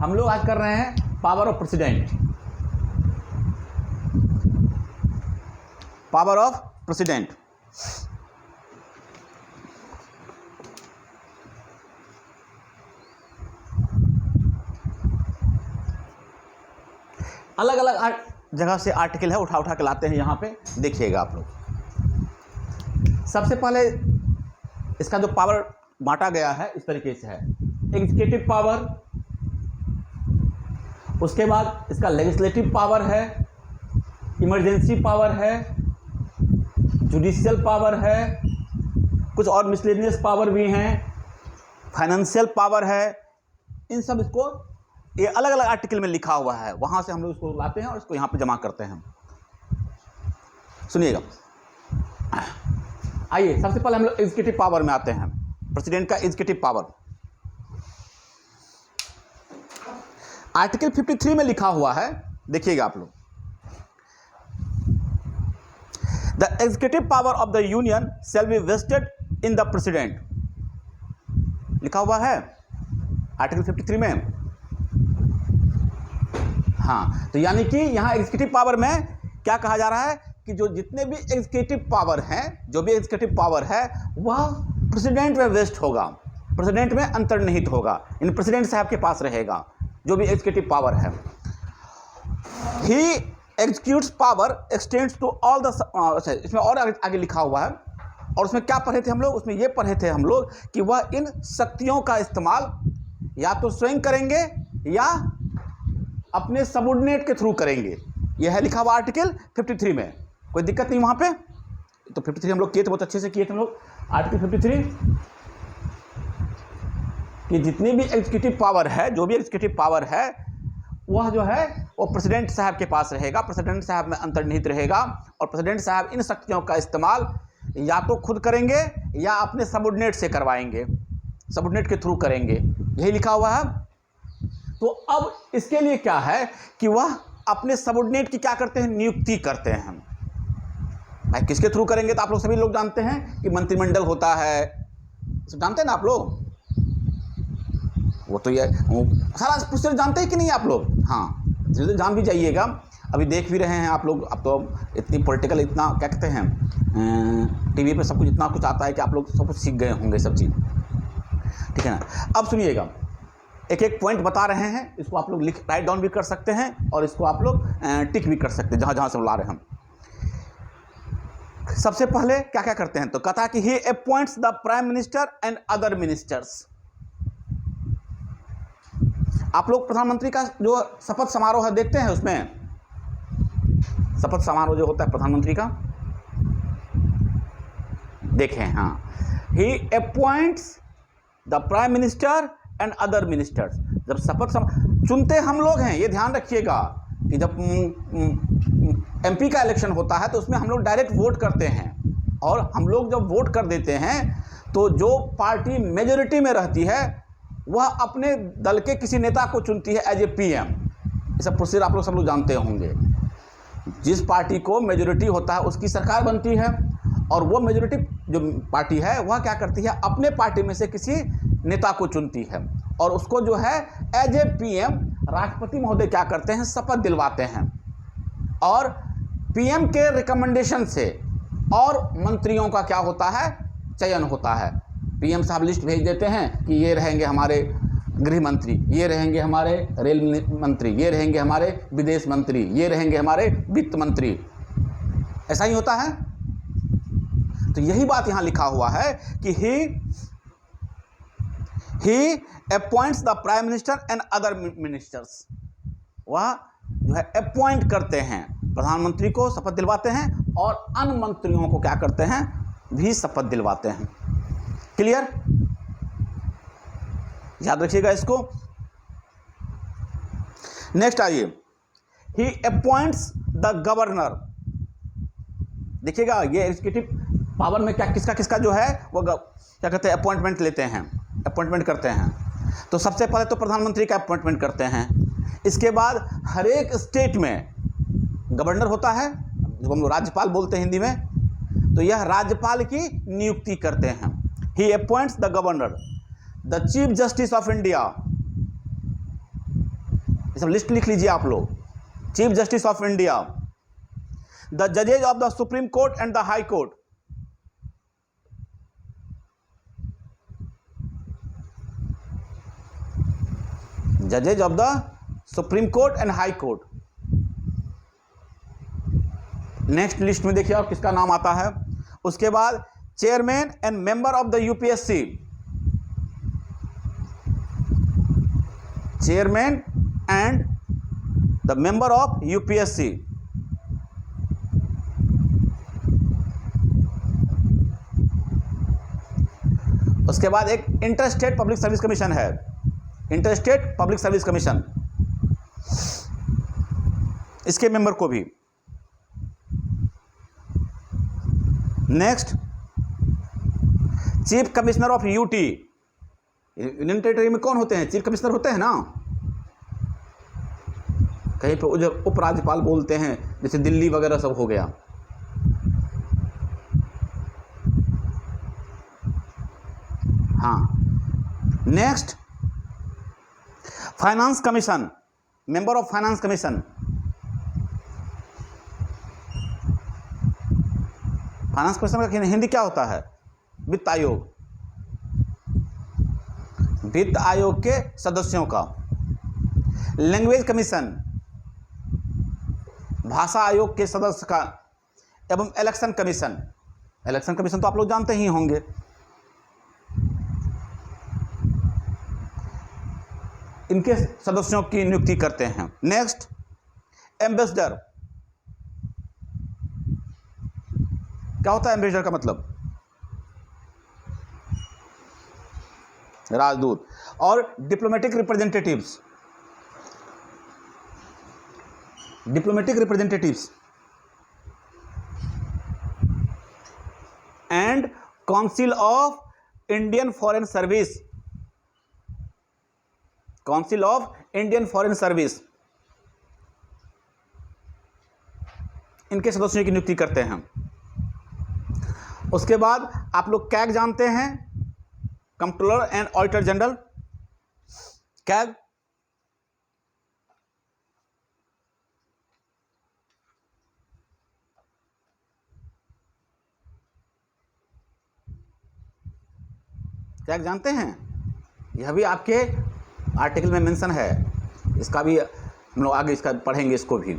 हम लोग आज कर रहे हैं power of president. Power of president. अलग अलग जगह से आर्टिकल है, उठा उठा के लाते हैं यहाँ पे, देखिएगा आप लोग। सबसे पहले इसका जो पावर बांटा गया है इस तरीके से है, एग्जीक्यूटिव पावर, उसके बाद इसका लेजिस्लेटिव पावर है, इमरजेंसी पावर है, जुडिशियल पावर है, कुछ और मिसलेनियस पावर भी हैं, फाइनेंशियल पावर है। इन सब इसको ये अलग अलग आर्टिकल में लिखा हुआ है, वहाँ से हम लोग इसको लाते हैं और इसको यहाँ पे जमा करते हैं। सुनिएगा, आइए सबसे पहले हम लोग एग्जीक्यूटिव पावर में आते हैं, प्रेसिडेंट का एग्जीक्यूटिव पावर। आर्टिकल 53 में लिखा हुआ है, देखिएगा आप लोग, the executive power of the union shall be vested in the president, लिखा हुआ है आर्टिकल 53 में। हाँ, तो यानी कि यहाँ एग्जीक्यूटिव पावर में क्या कहा जा रहा है कि जो जितने भी एग्जीक्यूटिव पावर हैं, जो भी एग्जीक्यूटिव पावर है वह प्रेसिडेंट में वेस्ट होगा, प्रेसिडेंट में अंतर्निहित होगा, इन प्रेसिडेंट साहब के पास रहेगा जो भी एग्जीक्यूटिव पावर है। He executes power extends to all the, अच्छा इसमें और आगे लिखा हुआ है, और उसमें क्या पढ़े थे हम लोग, उसमें ये पढ़े थे हम लोग कि वह इन शक्तियों का इस्तेमाल या तो स्वयं करेंगे या अपने सबऑर्डिनेट के थ्रू करेंगे। यह है लिखा हुआ आर्टिकल 53 में, कोई दिक्कत नहीं वहाँ पे। तो 53 हम लोग किए थे, बहुत अच्छे से किए थे हम लोग आर्टिकल 53 कि जितनी भी एग्जीक्यूटिव पावर है, जो भी एग्जीक्यूटिव पावर है वह जो है वो प्रेसिडेंट साहब के पास रहेगा, प्रेसिडेंट साहब में अंतर्निहित रहेगा, और प्रेसिडेंट साहब इन शक्तियों का इस्तेमाल या तो खुद करेंगे या अपने सबऑर्डिनेट से करवाएंगे, सबऑर्डिनेट के थ्रू करेंगे, यही लिखा हुआ है। तो अब इसके लिए क्या है कि वह अपने सबऑर्डिनेट की क्या करते हैं, नियुक्ति करते हैं। भाई किसके थ्रू करेंगे, तो आप लोग सभी लोग जानते हैं कि मंत्रिमंडल होता है, जानते हैं ना आप लोग, वो तो ये सारा प्रोसेस जानते हैं कि नहीं आप लोग। हाँ, धीरे जान भी जाइएगा, अभी देख भी रहे हैं आप लोग। अब तो इतनी पॉलिटिकल, इतना क्या कहते हैं, टीवी पे सब कुछ इतना कुछ आता है कि आप लोग सब कुछ सीख गए होंगे सब चीज़, ठीक है ना। अब सुनिएगा, एक एक पॉइंट बता रहे हैं, इसको आप लोग राइट डाउन भी कर सकते हैं और इसको आप लोग टिक भी कर सकते हैं जहाँ जहाँ से ला रहे हैं हम। सबसे पहले क्या क्या करते हैं, तो कहता है कि he appoints the prime minister and other ministers. आप लोग प्रधानमंत्री का जो शपथ समारोह है देखते हैं, उसमें शपथ समारोह जो होता है प्रधानमंत्री का, देखें। हाँ, he appoints the prime minister and other ministers. जब शपथ चुनते हम लोग हैं, ये ध्यान रखिएगा कि जब एमपी का इलेक्शन होता है तो उसमें हम लोग डायरेक्ट वोट करते हैं, और हम लोग जब वोट कर देते हैं तो जो पार्टी मेजोरिटी में रहती है वह अपने दल के किसी नेता को चुनती है एज ए पीएम। ये सब प्रोसीजर आप लोग सब लोग जानते होंगे। जिस पार्टी को मेजोरिटी होता है उसकी सरकार बनती है, और वो मेजोरिटी जो पार्टी है वह क्या करती है, अपने पार्टी में से किसी नेता को चुनती है, और उसको जो है एज ए पीएम राष्ट्रपति महोदय क्या करते हैं, शपथ दिलवाते हैं, और पीएम के रिकमेंडेशन से और मंत्रियों का क्या होता है, चयन होता है। पीएम साहब लिस्ट भेज देते हैं कि ये रहेंगे हमारे गृह मंत्री, ये रहेंगे हमारे रेल मंत्री, ये रहेंगे हमारे विदेश मंत्री, ये रहेंगे हमारे वित्त मंत्री, ऐसा ही होता है। तो यही बात यहाँ लिखा हुआ है कि he appoints the prime minister and other ministers. वह जो है अपॉइंट करते हैं, प्रधानमंत्री को शपथ दिलवाते हैं, और अन्य मंत्रियों को क्या करते हैं, भी शपथ दिलवाते हैं। क्लियर, याद रखिएगा इसको। नेक्स्ट आइए, ही अपॉइंट्स द गवर्नर। देखिएगा ये एग्जीक्यूटिव पावर में क्या किसका किसका जो है वो क्या कहते हैं, अपॉइंटमेंट लेते हैं, अपॉइंटमेंट करते हैं। तो सबसे पहले तो प्रधानमंत्री का अपॉइंटमेंट करते हैं, इसके बाद हर एक स्टेट में गवर्नर होता है, जो हम लोग राज्यपाल बोलते हैं हिंदी में, तो यह राज्यपाल की नियुक्ति करते हैं। ही appoints the governor, the chief justice of India, ये सब लिस्ट लिख लीजिए आप लोग। Chief justice of India, the जजेज of the supreme court and the high court, जजेज of the supreme court and high court. Next list में देखिए आप किसका नाम आता है। उसके बाद chairman and member of the UPSC, chairman and the member of UPSC. उसके बाद एक इंटर-स्टेट पब्लिक सर्विस कमीशन है, इंटर-स्टेट पब्लिक सर्विस कमीशन, इसके मेंबर को भी। Next chief commissioner of UT, union territory में कौन होते हैं? चीफ कमिश्नर होते हैं ना, कहीं पे उधर उपराज्यपाल बोलते हैं, जैसे दिल्ली वगैरह सब हो गया। हाँ, next finance commission, member of finance commission, finance commission का हिंदी क्या होता है? वित्त आयोग, वित्त आयोग के सदस्यों का। लैंग्वेज कमीशन, भाषा आयोग के सदस्य का। एवं इलेक्शन कमीशन, इलेक्शन कमीशन तो आप लोग जानते ही होंगे। इनके सदस्यों की नियुक्ति करते हैं। नेक्स्ट एम्बेसडर, क्या होता है एम्बेसडर का मतलब? राजदूत। और diplomatic representatives, diplomatic representatives and council of Indian foreign service, council of Indian foreign service, इनके सदस्यों की नियुक्ति करते हैं। उसके बाद आप लोग कैग जानते हैं, controller and auditor general. CAG CAG जानते हैं? यह भी आपके आर्टिकल में मेंशन है, इसका भी हम लोग आगे इसका पढ़ेंगे, इसको भी।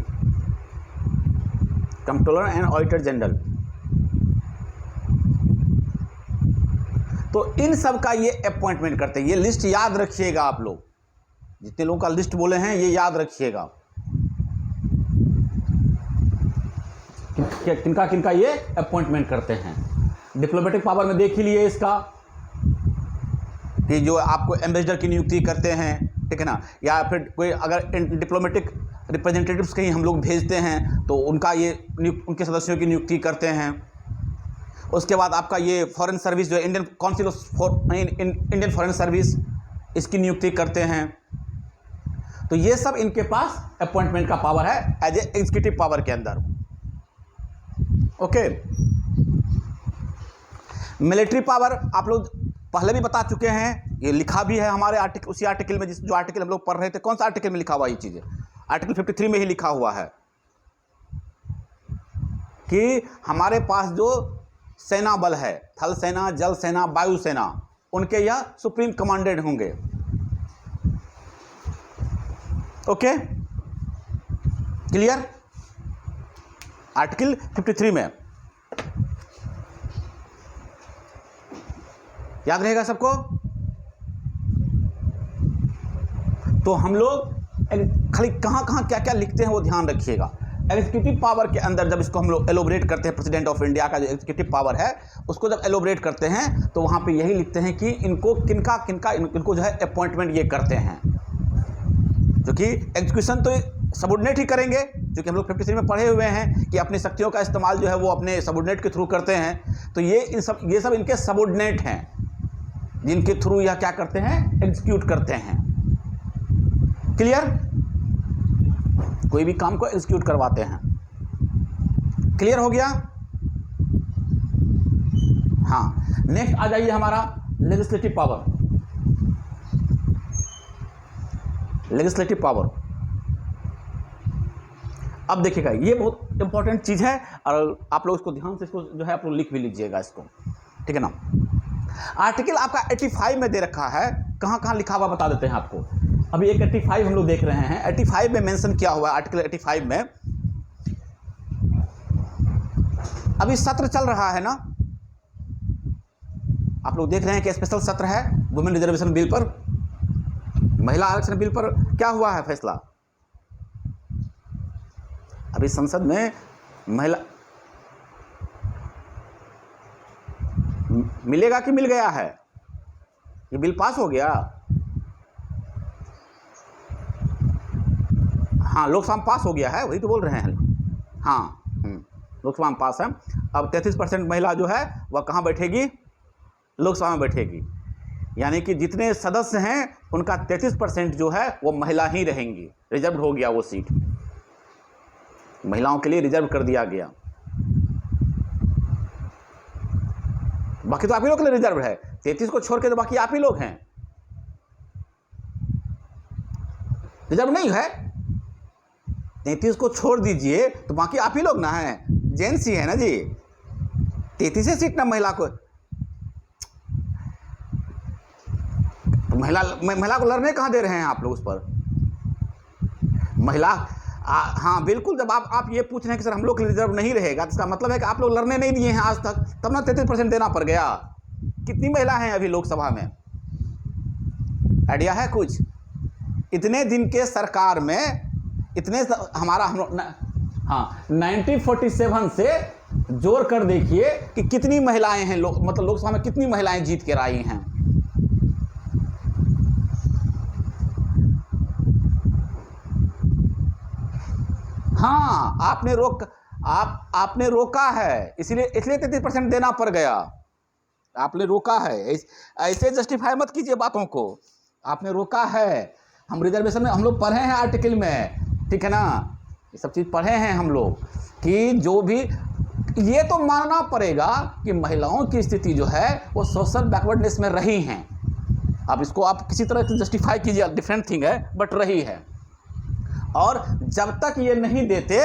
कंट्रोलर एंड ऑडिटर जनरल, तो इन सब का ये अपॉइंटमेंट करते हैं। ये लिस्ट याद रखिएगा आप लोग, जितने लोगों का लिस्ट बोले हैं ये याद रखिएगा, किनका किनका ये अपॉइंटमेंट करते हैं। डिप्लोमेटिक पावर में देख ही लिए इसका, कि जो आपको एम्बेसडर की नियुक्ति करते हैं, ठीक है ना, या फिर कोई अगर डिप्लोमेटिक रिप्रेजेंटेटिव्स कहीं हम लोग भेजते हैं तो उनका ये उनके सदस्यों की नियुक्ति करते हैं। उसके बाद आपका ये फॉरेन सर्विस जो है, Indian council of Indian foreign service, इसकी नियुक्ति करते हैं। तो ये सब इनके पास अपॉइंटमेंट का पावर है एज ए एग्जीक्यूटिव पावर के अंदर। ओके, मिलिट्री पावर आप लोग पहले भी बता चुके हैं, ये लिखा भी है हमारे आर्टिकल, उसी आर्टिकल में जो आर्टिकल हम लोग पढ़ रहे थे। कौन सा आर्टिकल में लिखा हुआ ये चीज़ें? आर्टिकल 53 में ही लिखा हुआ है कि हमारे पास जो सेना बल है, थल सेना, जल सेना, वायु सेना, उनके यह सुप्रीम कमांडेड होंगे। Okay, clear? आर्टिकल 53 में याद रहेगा सबको। तो हम लोग खाली कहाँ कहाँ क्या क्या लिखते हैं वो ध्यान रखिएगा। एग्जीक्यूटिव पावर के अंदर जब इसको हम लोग एलोबरेट करते हैं, प्रेसिडेंट ऑफ इंडिया का जो एग्जीक्यूटिव पावर है उसको जब एलोबरेट करते हैं तो वहाँ पे यही लिखते हैं कि इनको किनका किनका इनको जो है अपॉइंटमेंट ये करते हैं, क्योंकि एग्जीक्यूशन तो सबऑर्डिनेट ही करेंगे, क्योंकि हम लोग 53 में पढ़े हुए हैं कि अपनी शक्तियों का इस्तेमाल जो है वो अपने सबऑर्डिनेट के थ्रू करते हैं। तो ये सब इनके सबऑर्डिनेट हैं, जिनके थ्रू यह क्या करते हैं, एग्जीक्यूट करते हैं। क्लियर? कोई भी काम को एग्जीक्यूट करवाते हैं। क्लियर हो गया? हाँ, नेक्स्ट आ जाइए हमारा लेजिस्लेटिव पावर। लेजिस्लेटिव पावर अब देखिएगा ये बहुत इंपॉर्टेंट चीज़ है और आप लोग इसको ध्यान से इसको जो है आप लोग लिख भी लीजिएगा इसको, ठीक है ना। आर्टिकल आपका 85 में दे रखा है, कहाँ कहाँ लिखा हुआ बता देते हैं आपको। अभी एक 85 हम लोग देख रहे हैं, 85 में मेंशन किया हुआ है, आर्टिकल 85 में अभी सत्र चल रहा है ना, आप लोग देख रहे हैं कि स्पेशल सत्र है वुमेन रिजर्वेशन बिल पर, महिला आरक्षण बिल पर क्या हुआ है फैसला। अभी संसद में महिला मिलेगा कि मिल गया है, ये बिल पास हो गया। हाँ लोकसभा में पास हो गया है, वही तो बोल रहे हैं। हाँ लोकसभा में पास है। अब 33% महिला जो है वह कहाँ बैठेगी, लोकसभा में बैठेगी, यानी कि जितने सदस्य हैं उनका 33% जो है वो महिला ही रहेंगी। रिजर्व हो गया वो सीट, महिलाओं के लिए रिजर्व कर दिया गया। बाकी तो आप ही लोग के लिए रिजर्व है, 33 को छोड़ के तो बाकी आप ही लोग हैं, रिजर्व नहीं है। 33 को छोड़ दीजिए तो बाकी आप ही लोग ना हैं, जेंट्स ही है ना जी। 33 सीट ना महिला को, तो महिला को लड़ने कहाँ दे रहे हैं आप लोग उस पर। महिला हाँ बिल्कुल, जब आप ये पूछ रहे हैं कि सर हम लोग के लिए रिजर्व नहीं रहेगा, तो इसका मतलब है कि आप लोग लड़ने नहीं दिए हैं आज तक, तब ना 33% देना पड़ गया। कितनी महिला हैं अभी लोकसभा में, आइडिया है कुछ? इतने दिन के सरकार में इतने हमारा हाँ 1947 से जोड़ कर देखिए कि कितनी महिलाएं हैं, मतलब लोकसभा में कितनी महिलाएं जीत कर आई हैं। हाँ आपने रोका है, इसलिए 33% देना पड़ गया। आपने रोका है, ऐसे जस्टिफाई मत कीजिए बातों को, आपने रोका है। हम रिजर्वेशन में हम लोग पढ़े हैं आर्टिकल में, ठीक है ना, ये सब चीज़ पढ़े हैं हम लोग कि जो भी ये तो मानना पड़ेगा कि महिलाओं की स्थिति जो है वो सोशल बैकवर्डनेस में रही हैं। अब इसको आप किसी तरह से जस्टिफाई कीजिए, डिफरेंट थिंग है, बट रही है। और जब तक ये नहीं देते,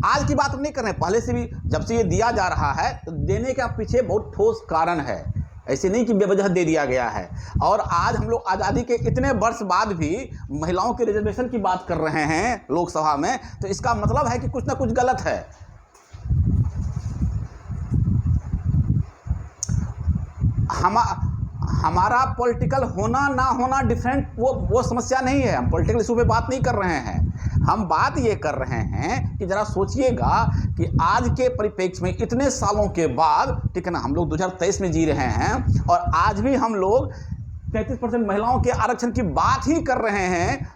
आज की बात नहीं कर रहे हैं, पहले से भी जब से ये दिया जा रहा है तो देने के पीछे बहुत ठोस कारण है, ऐसे नहीं कि बेवजह दे दिया गया है। और आज हम लोग आज़ादी के इतने वर्ष बाद भी महिलाओं के रिजर्वेशन की बात कर रहे हैं लोकसभा में, तो इसका मतलब है कि कुछ ना कुछ गलत है। हमारा पॉलिटिकल होना ना होना डिफरेंट, वो समस्या नहीं है। हम पॉलिटिकल इशू पे बात नहीं कर रहे हैं, हम बात ये कर रहे हैं कि जरा सोचिएगा कि आज के परिप्रेक्ष्य में इतने सालों के बाद, ठीक है ना, हम लोग 2023 में जी रहे हैं और आज भी हम लोग 33% महिलाओं के आरक्षण की बात ही कर रहे हैं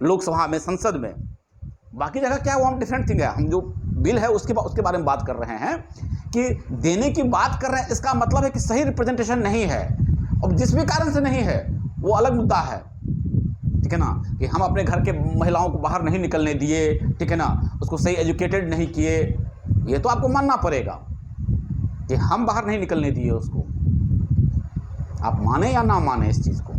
लोकसभा में, संसद में। बाकी जगह क्या है वो हम डिफरेंट थिंग है, हम जो बिल है उसके बारे में बात कर रहे हैं कि देने की बात कर रहे हैं। इसका मतलब है कि सही रिप्रेजेंटेशन नहीं है, और जिस भी कारण से नहीं है वो अलग मुद्दा है, ठीक है ना, कि हम अपने घर के महिलाओं को बाहर नहीं निकलने दिए, ठीक है ना, उसको सही एजुकेटेड नहीं किए, ये तो आपको मानना पड़ेगा कि हम बाहर नहीं निकलने दिए उसको। आप माने या ना माने इस चीज़ को,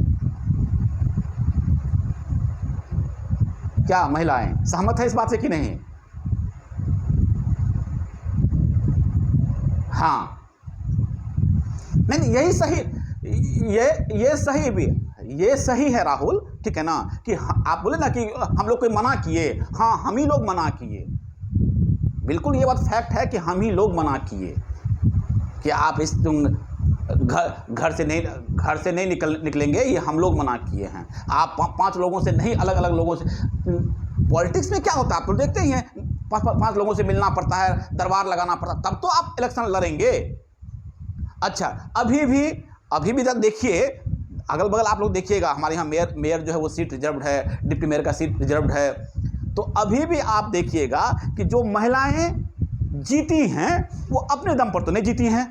क्या महिलाएं सहमत है इस बात से कि नहीं? हाँ नहीं, यही सही, ये सही भी, ये सही है राहुल, ठीक है ना, कि आप बोले ना कि हम लोग कोई मना किए, हाँ हम ही लोग मना किए, बिल्कुल ये बात फैक्ट है कि हम ही लोग मना किए कि आप इस घर से नहीं निकलेंगे, ये हम लोग मना किए हैं। आप 5 लोगों से नहीं, अलग अलग लोगों से। पॉलिटिक्स में क्या होता है आप तो देखते ही हैं, 5 लोगों से मिलना पड़ता है, दरबार लगाना पड़ता है, तब तो आप इलेक्शन लड़ेंगे। अच्छा अभी भी जब देखिए अगल बगल आप लोग देखिएगा, हमारे यहाँ मेयर जो है वो सीट रिजर्व्ड है, डिप्टी मेयर का सीट रिजर्व्ड है। तो अभी भी आप देखिएगा कि जो महिलाएं जीती हैं वो अपने दम पर तो नहीं जीती हैं,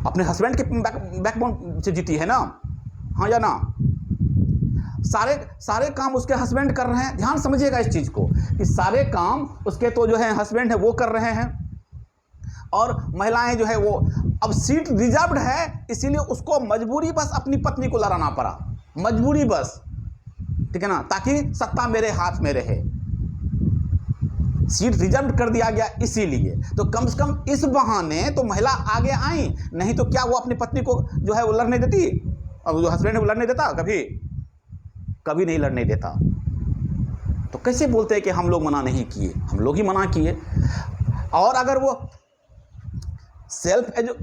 अपने हस्बैंड के बैकबोन से जीती है ना, हाँ या ना। सारे काम उसके हस्बैंड कर रहे हैं, ध्यान समझिएगा इस चीज़ को कि सारे काम उसके तो जो है हस्बैंड है वो कर रहे हैं, और महिलाएं जो है वो, अब सीट रिजर्व्ड है इसीलिए उसको मजबूरी बस अपनी पत्नी को लड़ाना पड़ा, मजबूरी बस। ठीक है ना, ताकि सत्ता मेरे हाथ में रहे। सीट रिजर्व कर दिया गया इसीलिए। तो कम से कम इस बहाने तो महिला आगे आई, नहीं तो क्या वो अपनी पत्नी को जो है वो लड़ने देती? अब जो हस्बैंड है वो लड़ने देता? कभी नहीं लड़ने देता। तो कैसे बोलते हैं कि हम लोग मना नहीं किए? हम लोग ही मना किए। और अगर वो सेल्फ एजु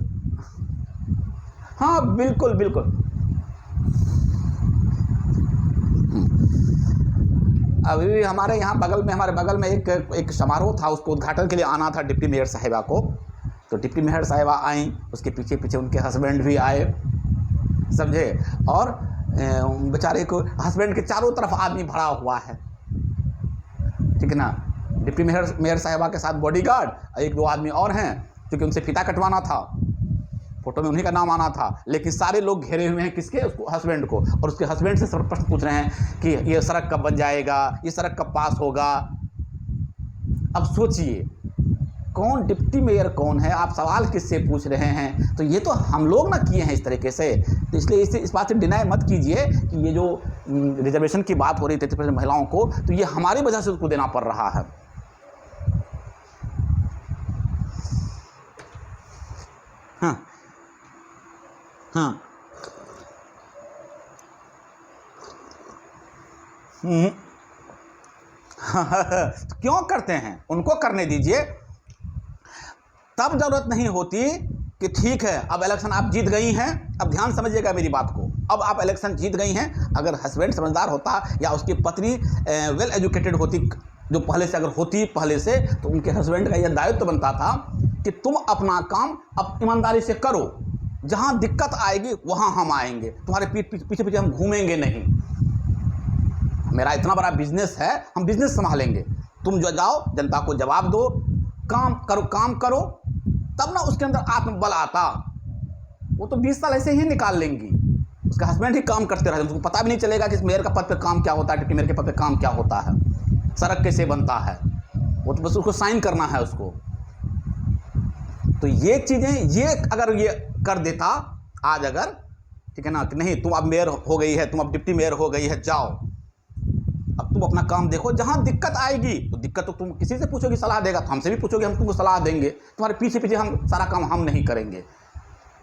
हाँ बिल्कुल बिल्कुल। अभी भी हमारे यहाँ हमारे बगल में एक समारोह था, उसको उद्घाटन के लिए आना था डिप्टी मेयर साहिबा को। तो डिप्टी मेयर साहिबा आई, उसके पीछे पीछे उनके हस्बैंड भी आए, समझे। और बेचारे को हस्बैंड के चारों तरफ आदमी भरा हुआ है, ठीक है ना। डिप्टी मेयर साहिबा के साथ बॉडीगार्ड, एक दो आदमी और हैं, क्योंकि उनसे फीता कटवाना था, फोटो में उन्हीं का नाम आना था। लेकिन सारे लोग घेरे हुए हैं किसके? उसको, हस्बैंड को। और उसके हस्बैंड से सब प्रश्न पूछ रहे हैं कि ये सड़क कब बन जाएगा, ये सड़क कब पास होगा। अब सोचिए कौन डिप्टी मेयर कौन है, आप सवाल किससे पूछ रहे हैं? तो ये तो हम लोग ना किए हैं इस तरीके से। तो इसलिए इस बात से डिनाई मत कीजिए कि ये जो रिजर्वेशन की बात हो रही 33% महिलाओं को, तो ये हमारी वजह से उसको देना पड़ रहा है। हाँ हाँ तो क्यों करते हैं? उनको करने दीजिए, तब जरूरत नहीं होती कि ठीक है अब इलेक्शन आप जीत गई हैं। अब ध्यान समझिएगा मेरी बात को, अब आप इलेक्शन जीत गई हैं। अगर हस्बैंड समझदार होता या उसकी पत्नी वेल एजुकेटेड होती, जो पहले से अगर होती पहले से, तो उनके हस्बैंड का यह दायित्व बनता था कि तुम अपना काम अब ईमानदारी से करो, जहां दिक्कत आएगी वहां हम आएंगे, तुम्हारे पीछे पीछे हम घूमेंगे नहीं। मेरा इतना बड़ा बिजनेस है, हम बिजनेस संभालेंगे, तुम जो जाओ जनता को जवाब दो, काम करो, तब ना उसके अंदर आत्मबल आता। वो तो 20 साल ऐसे ही निकाल लेंगी, उसका हस्बैंड ही काम करते रहते, उसको पता भी नहीं चलेगा कि इस मेयर का पद पे काम क्या होता है, डिप्टी मेयर के पद पे काम क्या होता है, सड़क कैसे बनता है। वो तो बस उसको साइन करना है उसको। तो ये चीज़ें, ये अगर ये कर देता आज, अगर ठीक है ना, कि नहीं तुम अब मेयर हो गई है, तुम अब डिप्टी मेयर हो गई है, जाओ अब तुम अपना काम देखो, जहां दिक्कत आएगी तो दिक्कत तो तुम किसी से पूछोगे, सलाह देगा तो हमसे भी पूछोगे, हम तुमको सलाह देंगे, तुम्हारे पीछे पीछे हम सारा काम हम नहीं करेंगे।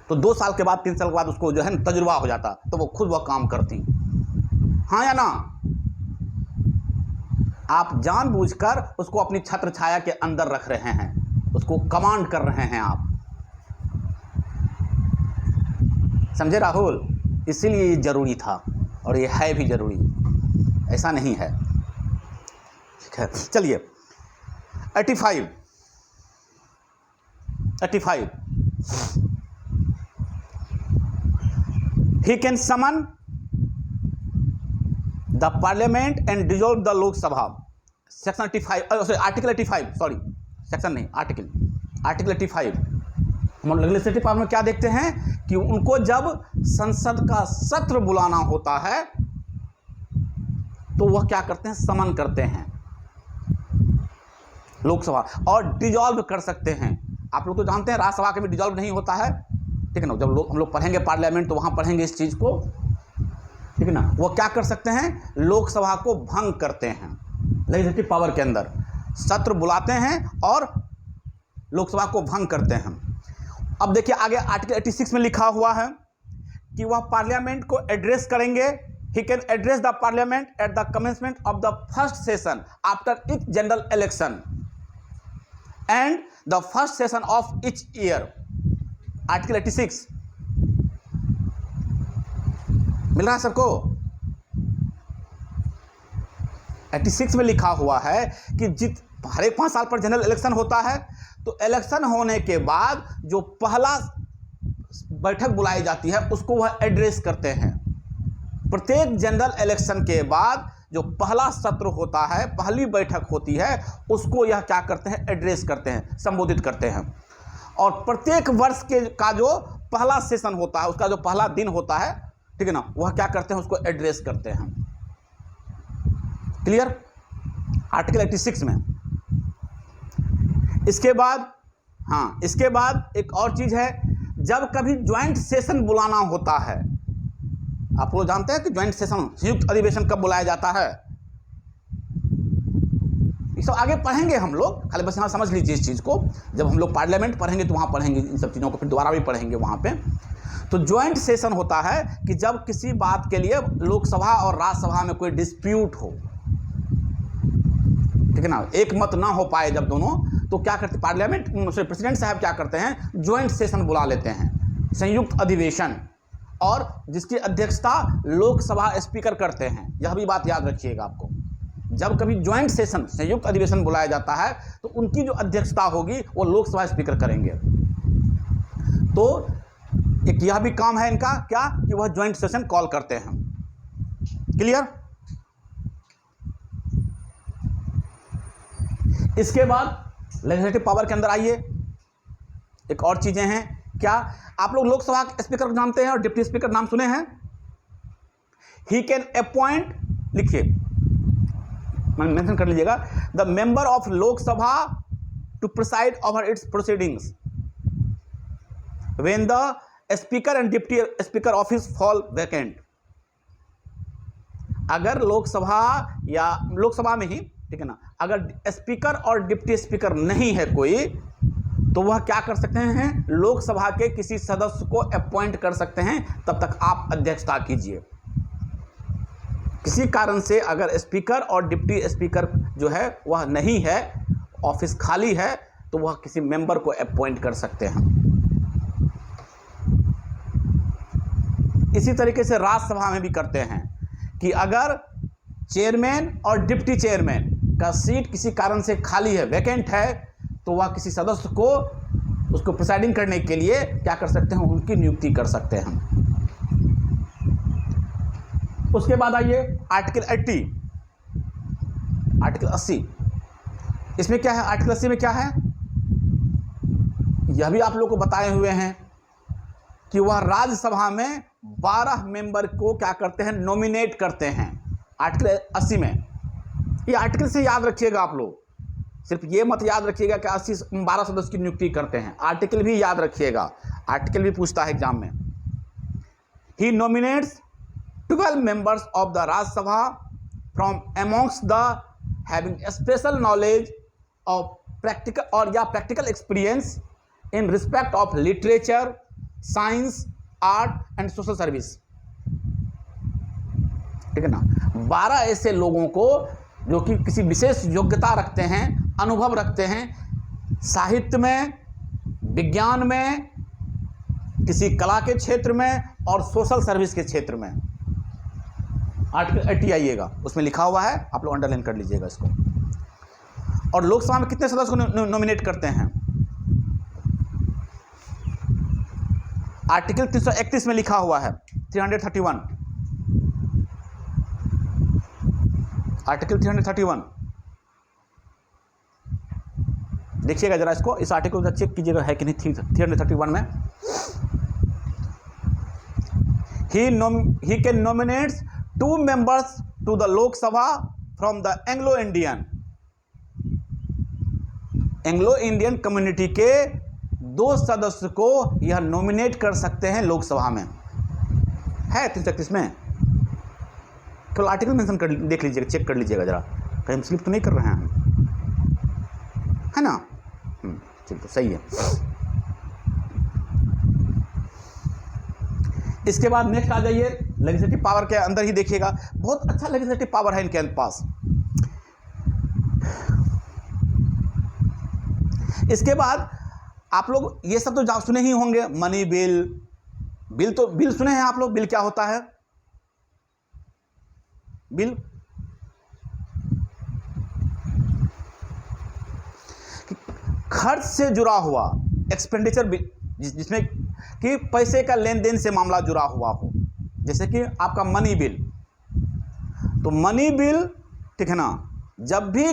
तो 2 साल के बाद 3 साल के बाद उसको जो है ना तजुर्बा हो जाता, तो वो खुद वह काम करती। हाँ या ना? आप जानबूझकर उसको अपनी छत्र छाया के अंदर रख रहे हैं, उसको कमांड कर रहे हैं आप, समझे राहुल? इसीलिए ये जरूरी था, और ये है भी जरूरी, ऐसा नहीं है। ठीक है, चलिए 85 he can summon the parliament and dissolve the Lok Sabha, section 85, article 85, sorry section नहीं, आर्टिकल 85। हम लेजिस्लेटिव पावर में क्या देखते हैं कि उनको जब संसद का सत्र बुलाना होता है तो वह क्या करते हैं? समन करते हैं लोकसभा, और डिजॉल्व कर सकते हैं। आप लोग तो जानते हैं राज्यसभा के भी डिजॉल्व नहीं होता है, ठीक है ना। जब हम लोग पढ़ेंगे पार्लियामेंट तो वहां पढ़ेंगे इस चीज को, ठीक है ना। वो क्या कर सकते हैं? लोकसभा को भंग करते हैं, लेजिस्लेटिव पावर के अंदर सत्र बुलाते हैं और लोकसभा को भंग करते हैं। अब देखिए आगे आर्टिकल 86 में लिखा हुआ है कि वह पार्लियामेंट को एड्रेस करेंगे। He can address the parliament at the commencement of the first session after each general election and the first session of each year. Article 86 मिल रहा है सबको? 86 में लिखा हुआ है कि हर एक 5 साल पर जनरल इलेक्शन होता है, तो इलेक्शन होने के बाद जो पहला बैठक बुलाई जाती है उसको वह एड्रेस करते हैं। प्रत्येक जनरल इलेक्शन के बाद जो पहला सत्र होता है, पहली बैठक होती है, उसको यह क्या करते हैं? एड्रेस करते हैं, संबोधित करते हैं। और प्रत्येक वर्ष का जो पहला सेशन होता है, उसका जो पहला दिन होता है, ठीक है ना, वह क्या करते हैं? उसको एड्रेस करते हैं। क्लियर? आर्टिकल 86 में। इसके बाद इसके बाद एक और चीज है, जब कभी ज्वाइंट सेशन बुलाना होता है, आप लोग जानते हैं कि ज्वाइंट सेशन, संयुक्त अधिवेशन कब बुलाया जाता है? ये सब आगे पढ़ेंगे हम लोग, खाली बस यहाँ समझ लीजिए इस चीज़ को। जब हम लोग पार्लियामेंट पढ़ेंगे तो वहाँ पढ़ेंगे इन सब चीज़ों को, फिर दोबारा भी पढ़ेंगे वहाँ पे। तो ज्वाइंट सेशन होता है कि जब किसी बात के लिए लोकसभा और राज्यसभा में कोई डिस्प्यूट हो, ठीक है ना, एक मत ना हो पाए जब दोनों, तो क्या करते पार्लियामेंट प्रेसिडेंट साहब क्या करते हैं, ज्वाइंट सेशन बुला लेते हैं, संयुक्त अधिवेशन, और जिसकी अध्यक्षता लोकसभा स्पीकर करते हैं। यह भी बात याद रखिएगा आपको, जब कभी ज्वाइंट सेशन, संयुक्त अधिवेशन बुलाया जाता है तो उनकी जो अध्यक्षता होगी वो लोकसभा स्पीकर करेंगे। तो एक यह भी काम है इनका, क्या कि वह ज्वाइंट सेशन कॉल करते हैं। क्लियर? इसके बाद लेजिस्लेटिव पावर के अंदर आइए, एक और चीजें हैं। क्या आप लोग लोकसभा स्पीकर को जानते हैं और डिप्टी स्पीकर नाम सुने हैं? ही कैन अपॉइंट, लिखिए, मेंशन कर लीजिएगा, the member of Lok Sabha to preside over its proceedings when the speaker and deputy speaker office fall vacant. अगर लोकसभा या लोकसभा में ही, ठीक है ना, अगर स्पीकर और डिप्टी स्पीकर नहीं है कोई, तो वह क्या कर सकते हैं, लोकसभा के किसी सदस्य को अपॉइंट कर सकते हैं, तब तक आप अध्यक्षता कीजिए। किसी कारण से अगर स्पीकर और डिप्टी स्पीकर जो है वह नहीं है, ऑफिस खाली है, तो वह किसी मेंबर को अपॉइंट कर सकते हैं। इसी तरीके से राज्यसभा में भी करते हैं कि अगर चेयरमैन और डिप्टी चेयरमैन का सीट किसी कारण से खाली है, वैकेंट है, तो वह किसी सदस्य को उसको प्रिसाइडिंग करने के लिए क्या कर सकते हैं, उनकी नियुक्ति कर सकते हैं। उसके बाद आइए आर्टिकल 80, आर्टिकल 80, इसमें क्या है? आर्टिकल 80 में क्या है, यह भी आप लोग को बताए हुए हैं कि वह राज्यसभा में 12 मेंबर को क्या करते हैं, नॉमिनेट करते हैं। आर्टिकल 80 में, ये आर्टिकल से याद रखिएगा आप लोग, सिर्फ ये मत याद रखिएगा कि 12 सदस्य की नियुक्ति करते हैं, आर्टिकल भी याद रखिएगा, आर्टिकल भी पूछता है एग्जाम में। ही nominates 12 members of the Rajya Sabha from amongst the having special knowledge of practical or practical experience in respect of literature, science, art and social service। ठीक है ना, 12 ऐसे लोगों को जो कि किसी विशेष योग्यता रखते हैं, अनुभव रखते हैं, साहित्य में, विज्ञान में, किसी कला के क्षेत्र में और सोशल सर्विस के क्षेत्र में। आर्टिकल 80 आइएगा, उसमें लिखा हुआ है, आप लोग अंडरलाइन कर लीजिएगा इसको। और लोकसभा में कितने सदस्य को नॉमिनेट करते हैं? आर्टिकल 331 में लिखा हुआ है, 331, आर्टिकल 331 देखिएगा जरा इसको, इस आर्टिकल को चेक कीजिएगा है कि नहीं। 331 में he can nominate 2 members to the Lok Sabha from the Anglo Indian community के 2 सदस्य को यह नॉमिनेट कर सकते हैं लोकसभा में। है 331 में, केवल आर्टिकल मेंशन कर देख लीजिएगा, चेक कर लीजिएगा जरा, कहीं स्लिप तो नहीं कर रहे हैं हम, है ना? चलिए तो सही है। इसके बाद नेक्स्ट आ जाइए, लेजिस्लेटिव पावर के अंदर ही देखिएगा, बहुत अच्छा लेजिस्लेटिव पावर है इनके पास। इसके बाद आप लोग ये सब तो सुने ही होंगे, मनी बिल, बिल सुने हैं आप लोग? बिल क्या होता है? बिल खर्च से जुड़ा हुआ एक्सपेंडिचर बिल, जिसमें कि पैसे का लेन देन से मामला जुड़ा हुआ हो, जैसे कि आपका मनी बिल। तो मनी बिल, ठीक है ना, जब भी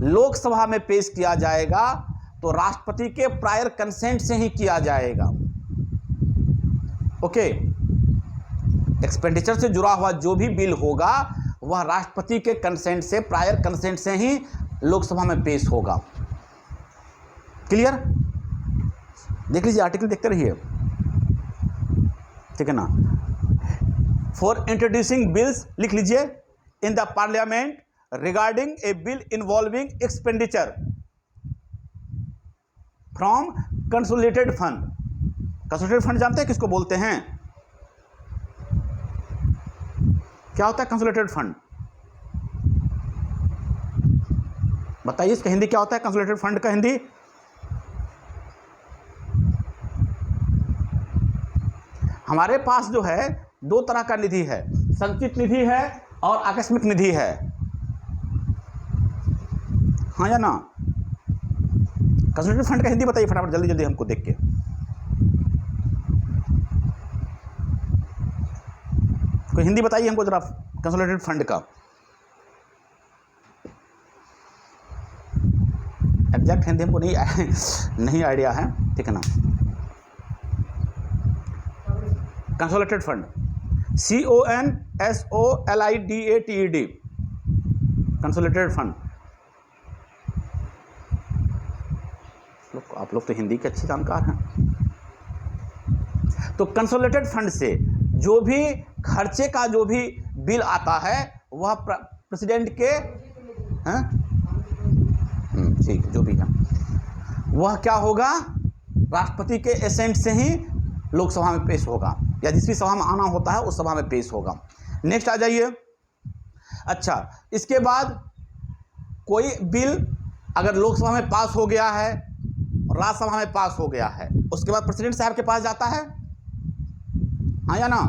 लोकसभा में पेश किया जाएगा तो राष्ट्रपति के प्रायर कंसेंट से ही किया जाएगा। ओके, एक्सपेंडिचर से जुड़ा हुआ जो भी बिल होगा वह राष्ट्रपति के कंसेंट से, प्रायर कंसेंट से ही लोकसभा में पेश होगा। क्लियर? देख लीजिए, आर्टिकल देखते रहिए, ठीक है ना। फॉर इंट्रोड्यूसिंग बिल्स, लिख लीजिए, in the parliament regarding A bill involving expenditure from consolidated fund. Consolidated fund जानते हैं किसको बोलते हैं? क्या होता है कंसोलिडेटेड फंड? बताइए इसका हिंदी क्या होता है? कंसोलिडेटेड फंड का हिंदी? हमारे पास जो है दो तरह का निधि है, संचित निधि है और आकस्मिक निधि है, हाँ या ना? कंसोलिडेटेड फंड का हिंदी बताइए फटाफट, जल्दी जल्दी हमको देख के। कोई हिंदी बताइए हमको जरा कंसोलिडेटेड फंड का एग्जैक्ट हिंदी हमको नहीं आइडिया है, ठीक है ना? Consolidated fund, CONSOLIDATED, consolidated fund. आप लोग तो हिंदी के अच्छे जानकार हैं। तो कंसोलिडेटेड फंड से जो भी खर्चे का जो भी बिल आता है वह प्रेसिडेंट के ठीक जो भी है वह क्या होगा, राष्ट्रपति के एसेंट से ही लोकसभा में पेश होगा, या जिस भी सभा में आना होता है उस सभा में पेश होगा। नेक्स्ट आ जाइए। अच्छा, इसके बाद कोई बिल अगर लोकसभा में पास हो गया है और राज्यसभा में पास हो गया है, उसके बाद प्रेसिडेंट साहब के पास जाता है, हाँ या ना?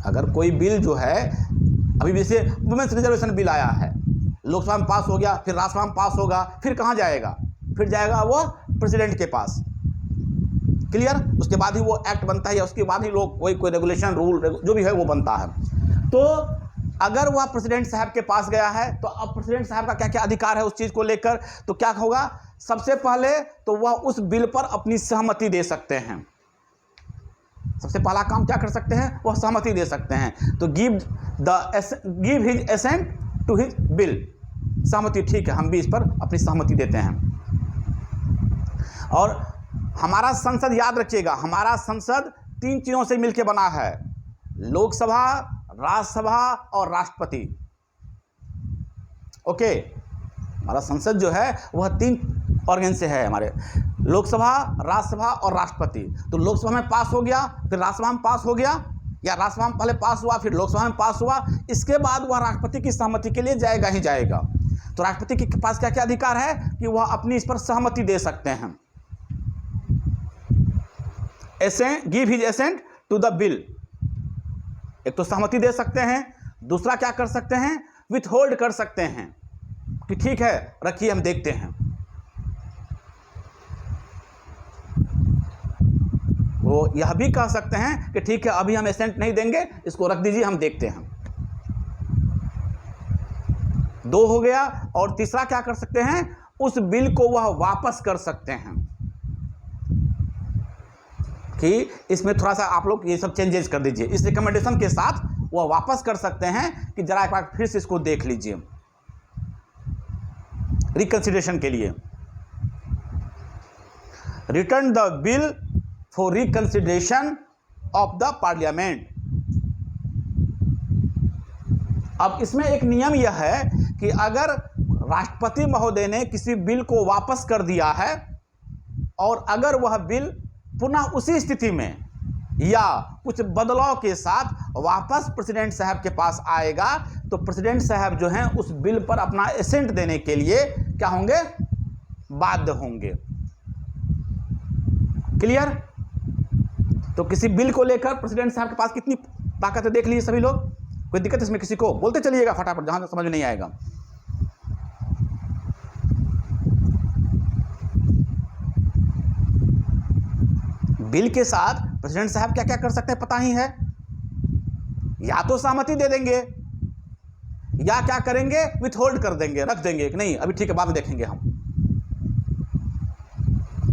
अगर कोई बिल जो है, अभी जैसे वुमेन्स रिजर्वेशन बिल आया है, लोकसभा में पास हो गया, फिर राज्यसभा में पास होगा, फिर कहाँ जाएगा? फिर जाएगा वो प्रेसिडेंट के पास। क्लियर? उसके बाद ही वो एक्ट बनता है, या उसके बाद ही लोग कोई रेगुलेशन रूल जो भी है वो बनता है। तो अगर वह प्रेसिडेंट साहब के पास गया है तो अब प्रेसिडेंट साहब का क्या क्या अधिकार है उस चीज़ को लेकर, तो क्या होगा? सबसे पहले तो वह उस बिल पर अपनी सहमति दे सकते हैं। सबसे पहला काम क्या कर सकते हैं? वह सहमति दे सकते हैं। तो give his assent to his bill, सहमति, ठीक है, हम भी इस पर अपनी सहमति देते हैं। और हमारा संसद, याद रखिएगा, हमारा संसद 3 चीज़ों से मिलकर बना है, लोकसभा, राज्यसभा और राष्ट्रपति। ओके, हमारा संसद जो है वह 3 ऑर्गन से है हमारे, लोकसभा, राज्यसभा और राष्ट्रपति। तो लोकसभा में पास हो गया, फिर राज्यसभा में पास हो गया, या राज्यसभा में पहले पास हुआ फिर लोकसभा में पास हुआ, इसके बाद वह राष्ट्रपति की सहमति के लिए जाएगा ही जाएगा। तो राष्ट्रपति के पास क्या क्या अधिकार है कि वह अपनी इस पर सहमति दे सकते हैं। Give his assent to the bill, एक तो सहमति दे सकते हैं, दूसरा क्या कर सकते हैं? विथ होल्ड कर सकते हैं कि ठीक है रखिए हम देखते हैं। वो यह भी कह सकते हैं कि ठीक है अभी हम एसेंट नहीं देंगे, इसको रख दीजिए हम देखते हैं। 2 हो गया। और तीसरा क्या कर सकते हैं? उस बिल को वह वापस कर सकते हैं कि इसमें थोड़ा सा आप लोग ये सब चेंजेस कर दीजिए, इस रिकमेंडेशन के साथ वह वापस कर सकते हैं कि जरा एक बार फिर से इसको देख लीजिए रिकंसिडरेशन के लिए। Return the bill for reconsideration of the parliament. अब इसमें एक नियम यह है कि अगर राष्ट्रपति महोदय ने किसी बिल को वापस कर दिया है और अगर वह बिल पुनः उसी स्थिति में या कुछ बदलाव के साथ वापस प्रेसिडेंट साहब के पास आएगा, तो प्रेसिडेंट साहब जो हैं उस बिल पर अपना एसेंट देने के लिए क्या होंगे? बाध्य होंगे। क्लियर? तो किसी बिल को लेकर प्रेसिडेंट साहब के पास कितनी ताकत है देख लीजिए सभी लोग। कोई दिक्कत इसमें किसी को? बोलते चलिएगा फटाफट जहां तक समझ में नहीं आएगा। बिल के साथ प्रेसिडेंट साहब क्या क्या कर सकते हैं पता ही है, या तो सहमति दे देंगे या क्या करेंगे? विथ होल्ड कर देंगे, रख देंगे कि नहीं अभी ठीक है बाद में देखेंगे हम,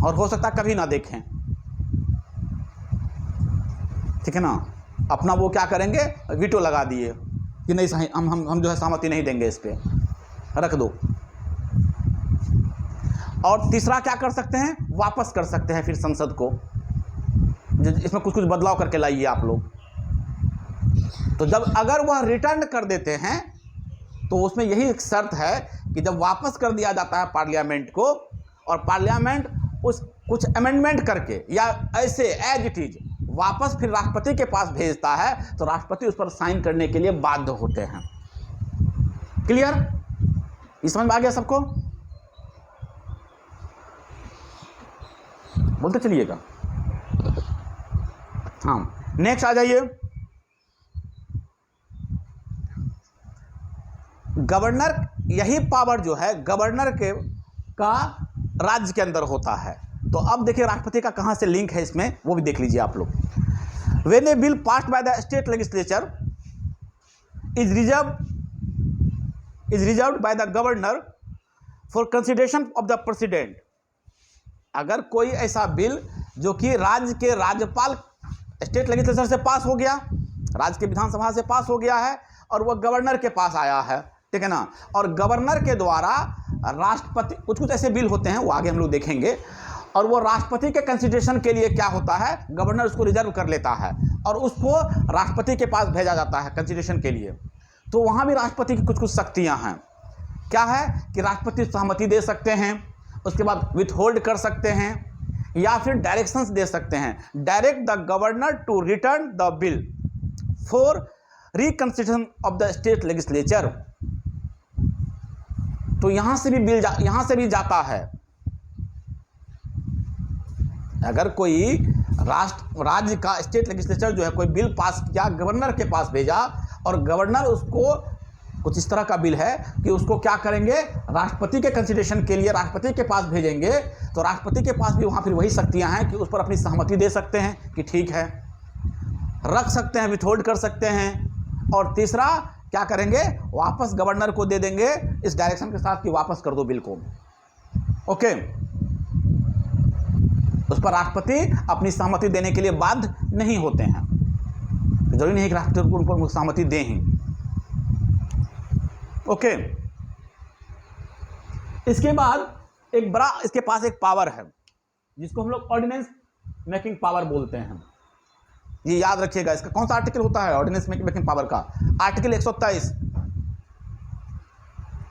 और हो सकता है कभी ना देखें, ठीक है ना? अपना वो क्या करेंगे? वीटो लगा दिए कि नहीं सही, हम जो है सहमति नहीं देंगे, इस पे रख दो। और तीसरा क्या कर सकते हैं? वापस कर सकते हैं फिर संसद को, इसमें कुछ बदलाव करके लाइए आप लोग। तो जब अगर वह रिटर्न कर देते हैं तो उसमें यही एक शर्त है कि जब वापस कर दिया जाता है पार्लियामेंट को और पार्लियामेंट उस कुछ अमेंडमेंट करके या ऐसे एज इट इज वापस फिर राष्ट्रपति के पास भेजता है तो राष्ट्रपति उस पर साइन करने के लिए बाध्य होते हैं। क्लियर? इस समझ में आ गया सबको? बोलते चलिएगा। हाँ, नेक्स्ट आ जाइए। गवर्नर, यही पावर जो है गवर्नर के का राज्य के अंदर होता है। तो अब देखिए राष्ट्रपति का कहां से लिंक है इसमें, वो भी देख लीजिए आप लोग। When A bill passed by the state legislature is reserved by the governor for consideration of the president. अगर कोई ऐसा बिल जो कि राज्य के राज्यपाल स्टेट लेजिस्लेचर से पास हो गया, राज्य के विधानसभा से पास हो गया है और वह गवर्नर के पास आया है, ठीक है ना, और गवर्नर के द्वारा राष्ट्रपति, कुछ कुछ ऐसे बिल होते हैं वो आगे हम लोग देखेंगे, और वो राष्ट्रपति के कंसिडरेशन के लिए क्या होता है, गवर्नर उसको रिजर्व कर लेता है और उसको राष्ट्रपति के पास भेजा जाता है कंसिडरेशन के लिए। तो वहाँ भी राष्ट्रपति की कुछ कुछ शक्तियाँ हैं। क्या है कि राष्ट्रपति सहमति दे सकते हैं, उसके बाद विथहोल्ड कर सकते हैं या फिर डायरेक्शंस दे सकते हैं। Direct the governor to return the bill for reconsideration of the state legislature. तो यहां से भी बिल यहां से भी जाता है। अगर कोई राज्य का स्टेट लेजिस्लेचर जो है कोई बिल पास किया, गवर्नर के पास भेजा और गवर्नर उसको, कुछ इस तरह का बिल है कि उसको क्या करेंगे, राष्ट्रपति के कंसिडरेशन के लिए राष्ट्रपति के पास भेजेंगे, तो राष्ट्रपति के पास भी वहाँ फिर वही शक्तियाँ हैं कि उस पर अपनी सहमति दे सकते हैं कि ठीक है, रख सकते हैं, विथहोल्ड कर सकते हैं, और तीसरा क्या करेंगे, वापस गवर्नर को दे देंगे इस डायरेक्शन के साथ कि वापस कर दो बिल को। ओके, उस पर राष्ट्रपति अपनी सहमति देने के लिए बाध्य नहीं होते हैं। जरूरी नहीं कि राष्ट्रपति को उनको सहमति दें ही। ओके, इसके बाद एक बड़ा इसके पास एक पावर है जिसको हम लोग ऑर्डिनेंस मेकिंग पावर बोलते हैं। ये याद रखिएगा, इसका कौन सा आर्टिकल होता है ऑर्डिनेंस मेकिंग पावर का? आर्टिकल 123।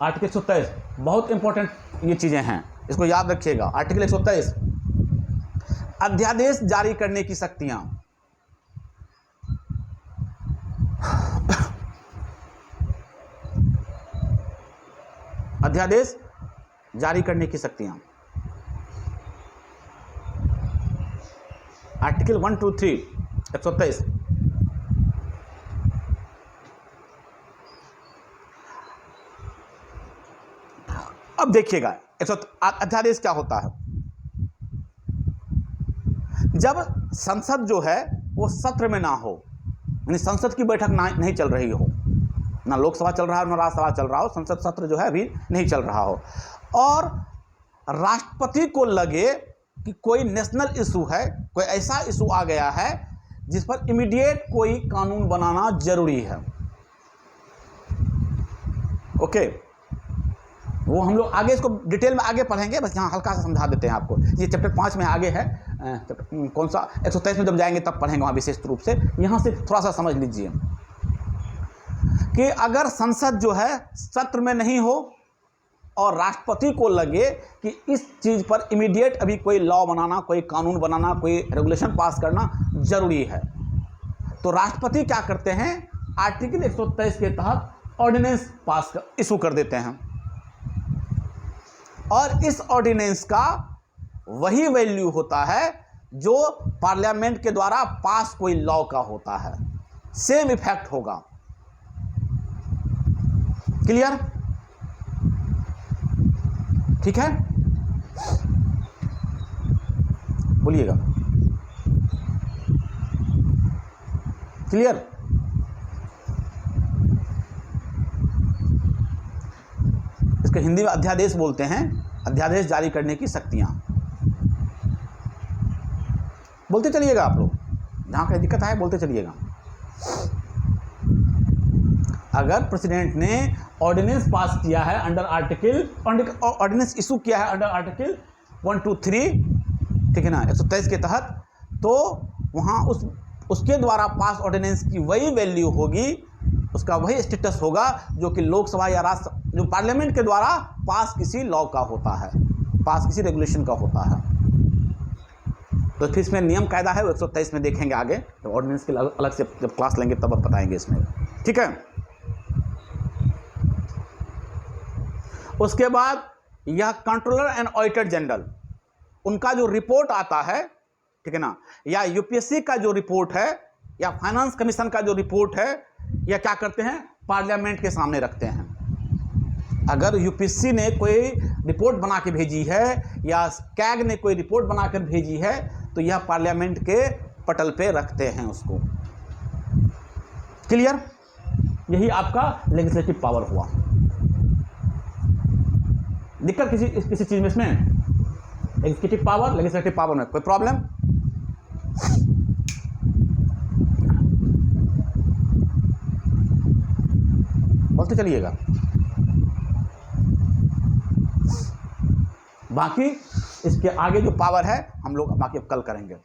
आर्टिकल 123 बहुत इंपॉर्टेंट ये चीजें हैं, इसको याद रखिएगा। आर्टिकल 123 अध्यादेश जारी करने की शक्तियां। अध्यादेश जारी करने की शक्तियां। आर्टिकल 1, 2, 3 123। अब देखिएगा अध्यादेश क्या होता है। जब संसद जो है वो सत्र में ना हो, यानी संसद की बैठक नहीं चल रही हो, ना लोकसभा चल रहा हो ना राज्यसभा चल रहा हो, संसद सत्र जो है अभी नहीं चल रहा हो, और राष्ट्रपति को लगे कि कोई नेशनल इशू है, कोई ऐसा इशू आ गया है जिस पर इमीडिएट कोई कानून बनाना जरूरी है। ओके, वो हम लोग आगे इसको डिटेल में आगे पढ़ेंगे, बस यहाँ हल्का सा समझा देते हैं आपको। ये चैप्टर 5 में आगे है, चैप्टर कौन सा 123 में जब जाएंगे तब पढ़ेंगे वहाँ विशेष रूप से। यहाँ से थोड़ा सा समझ लीजिए कि अगर संसद जो है सत्र में नहीं हो और राष्ट्रपति को लगे कि इस चीज़ पर इमीडिएट अभी कोई लॉ बनाना, कोई कानून बनाना, कोई रेगुलेशन पास करना जरूरी है, तो राष्ट्रपति क्या करते हैं, आर्टिकल 123 के तहत ऑर्डिनेंस पास इशू कर देते हैं। और इस ऑर्डिनेंस का वही वैल्यू होता है जो पार्लियामेंट के द्वारा पास कोई लॉ का होता है, सेम इफेक्ट होगा। क्लियर? ठीक है, बोलिएगा। क्लियर? इसके हिंदी में अध्यादेश बोलते हैं, अध्यादेश जारी करने की शक्तियां। बोलते चलिएगा आप लोग, जहां कहीं दिक्कत है बोलते चलिएगा। अगर प्रेसिडेंट ने ऑर्डिनेंस पास किया है अंडर ऑर्डिनेंस इशू किया है अंडर आर्टिकल 1, 2, 3, ठीक है ना, 123 के तहत, तो वहाँ उसके द्वारा पास ऑर्डिनेंस की वही वैल्यू होगी, उसका वही स्टेटस होगा जो कि लोकसभा या राज्य जो पार्लियामेंट के द्वारा पास किसी लॉ का होता है, पास किसी रेगुलेशन का होता है। तो फिर इसमें नियम कायदा है, वो 123 में देखेंगे आगे, तो ऑर्डिनेंस के अलग से जब क्लास लेंगे तब आप बताएंगे इसमें, ठीक है। उसके बाद यह कंट्रोलर एंड ऑडिटर जनरल, उनका जो रिपोर्ट आता है, ठीक है ना, या यूपीएससी का जो रिपोर्ट है या फाइनेंस कमीशन का जो रिपोर्ट है, या क्या करते हैं, पार्लियामेंट के सामने रखते हैं। अगर यूपीएससी ने कोई रिपोर्ट बना के भेजी है या कैग ने कोई रिपोर्ट बनाकर भेजी है, तो यह पार्लियामेंट के पटल पे रखते हैं उसको। क्लियर? यही आपका लेजिस्लेटिव पावर हुआ। दिक्कत किसी चीज में इसमें? एग्जीक्यूटिव पावर, लेजिस्लेटिव पावर में कोई प्रॉब्लम? बोलते चलिएगा। बाकी इसके आगे जो पावर है हम लोग बाकी कल करेंगे।